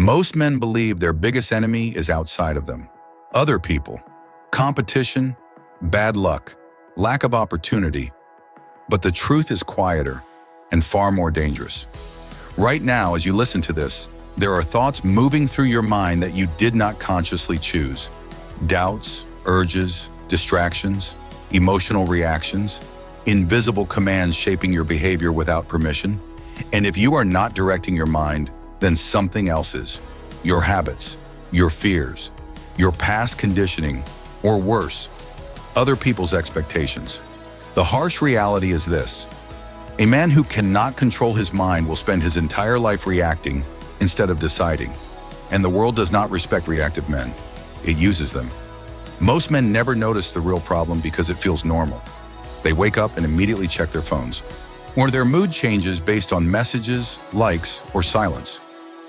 Most men believe their biggest enemy is outside of them. Other people, competition, bad luck, lack of opportunity. But the truth is quieter and far more dangerous. Right now, as you listen to this, there are thoughts moving through your mind that you did not consciously choose. Doubts, urges, distractions, emotional reactions, invisible commands shaping your behavior without permission. And if you are not directing your mind, then something else is. Your habits, your fears, your past conditioning, or worse, other people's expectations. The harsh reality is this: a man who cannot control his mind will spend his entire life reacting instead of deciding. And the world does not respect reactive men. It uses them. Most men never notice the real problem because it feels normal. They wake up and immediately check their phones, or their mood changes based on messages, likes, or silence.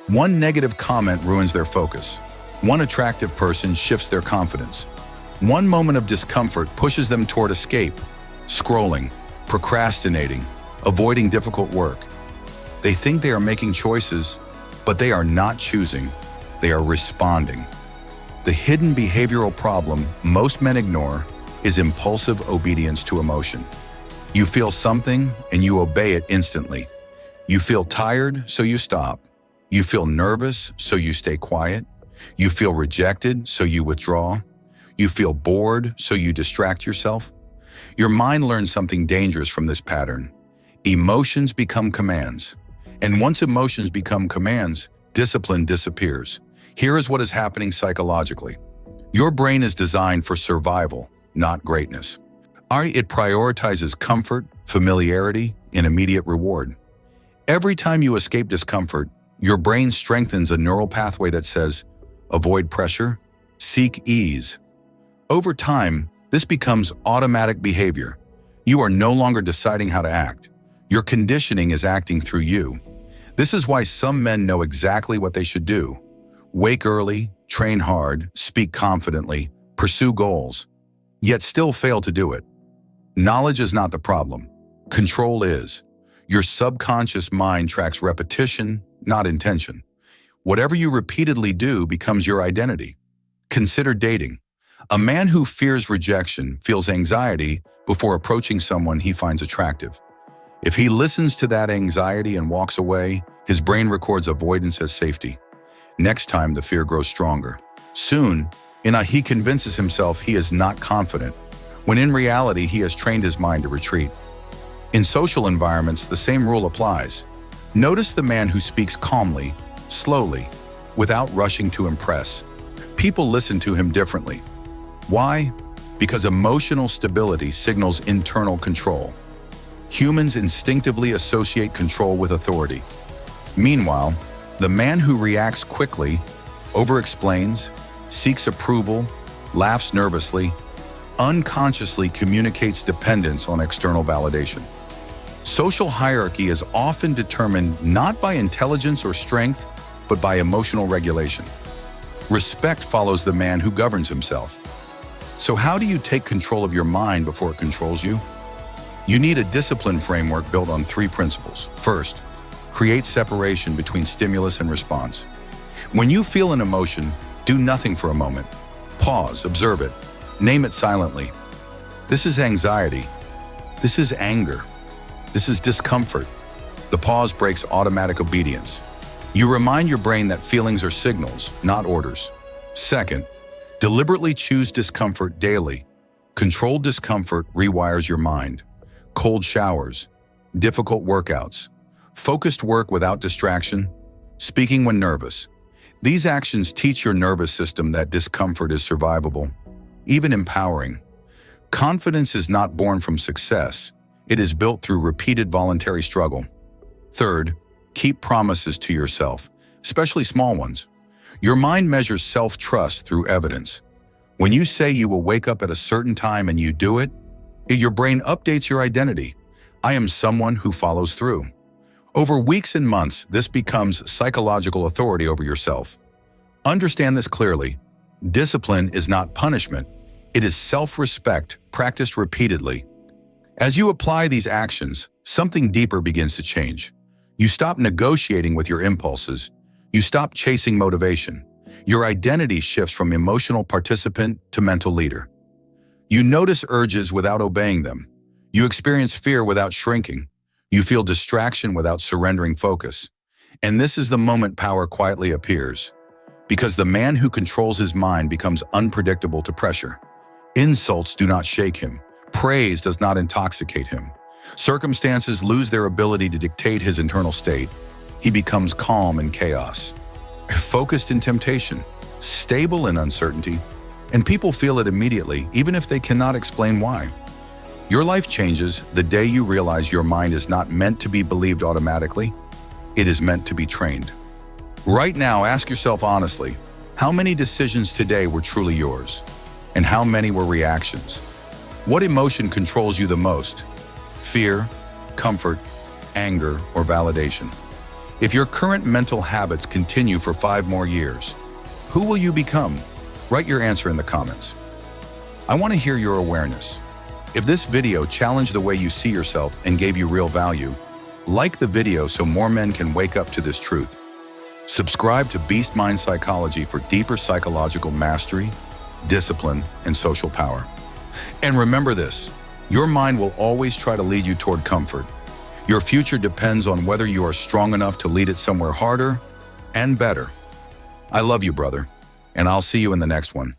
One negative comment ruins their focus. One attractive person shifts their confidence. One moment of discomfort pushes them toward escape, scrolling, procrastinating, avoiding difficult work. They think they are making choices, but they are not choosing. They are responding. The hidden behavioral problem most men ignore is impulsive obedience to emotion. You feel something and you obey it instantly. You feel tired, so you stop. You feel nervous, so you stay quiet. You feel rejected, so you withdraw. You feel bored, so you distract yourself. Your mind learns something dangerous from this pattern. Emotions become commands. And once emotions become commands, discipline disappears. Here is what is happening psychologically. Your brain is designed for survival, not greatness. It prioritizes comfort, familiarity, and immediate reward. Every time you escape discomfort, your brain strengthens a neural pathway that says, avoid pressure, seek ease. Over time, this becomes automatic behavior. You are no longer deciding how to act. Your conditioning is acting through you. This is why some men know exactly what they should do. Wake early, train hard, speak confidently, pursue goals, yet still fail to do it. Knowledge is not the problem. Control is. Your subconscious mind tracks repetition, not intention. Whatever you repeatedly do becomes your identity. Consider dating. A man who fears rejection feels anxiety before approaching someone he finds attractive. If he listens to that anxiety and walks away, his brain records avoidance as safety. Next time, the fear grows stronger. Soon, he convinces himself he is not confident, when in reality he has trained his mind to retreat. In social environments, the same rule applies. Notice the man who speaks calmly, slowly, without rushing to impress. People listen to him differently. Why? Because emotional stability signals internal control. Humans instinctively associate control with authority. Meanwhile, the man who reacts quickly, over-explains, seeks approval, laughs nervously, unconsciously communicates dependence on external validation. Social hierarchy is often determined not by intelligence or strength, but by emotional regulation. Respect follows the man who governs himself. So how do you take control of your mind before it controls you? You need a discipline framework built on 3 principles. First, create separation between stimulus and response. When you feel an emotion, do nothing for a moment. Pause, observe it, name it silently. This is anxiety. This is anger. This is discomfort. The pause breaks automatic obedience. You remind your brain that feelings are signals, not orders. Second, deliberately choose discomfort daily. Controlled discomfort rewires your mind. Cold showers, difficult workouts, focused work without distraction, speaking when nervous. These actions teach your nervous system that discomfort is survivable, even empowering. Confidence is not born from success. It is built through repeated voluntary struggle. Third, keep promises to yourself, especially small ones. Your mind measures self-trust through evidence. When you say you will wake up at a certain time and you do it, your brain updates your identity. I am someone who follows through. Over weeks and months, this becomes psychological authority over yourself. Understand this clearly. Discipline is not punishment. It is self-respect practiced repeatedly. As you apply these actions, something deeper begins to change. You stop negotiating with your impulses. You stop chasing motivation. Your identity shifts from emotional participant to mental leader. You notice urges without obeying them. You experience fear without shrinking. You feel distraction without surrendering focus. And this is the moment power quietly appears. Because the man who controls his mind becomes unpredictable to pressure. Insults do not shake him. Praise does not intoxicate him. Circumstances lose their ability to dictate his internal state. He becomes calm in chaos, focused in temptation, stable in uncertainty, and people feel it immediately, even if they cannot explain why. Your life changes the day you realize your mind is not meant to be believed automatically. It is meant to be trained. Right now, ask yourself honestly, how many decisions today were truly yours? And how many were reactions? What emotion controls you the most? Fear, comfort, anger, or validation? If your current mental habits continue for 5 more years, who will you become? Write your answer in the comments. I want to hear your awareness. If this video challenged the way you see yourself and gave you real value, like the video so more men can wake up to this truth. Subscribe to Beast Mind Psychology for deeper psychological mastery, discipline, and social power. And remember this, your mind will always try to lead you toward comfort. Your future depends on whether you are strong enough to lead it somewhere harder and better. I love you, brother, and I'll see you in the next one.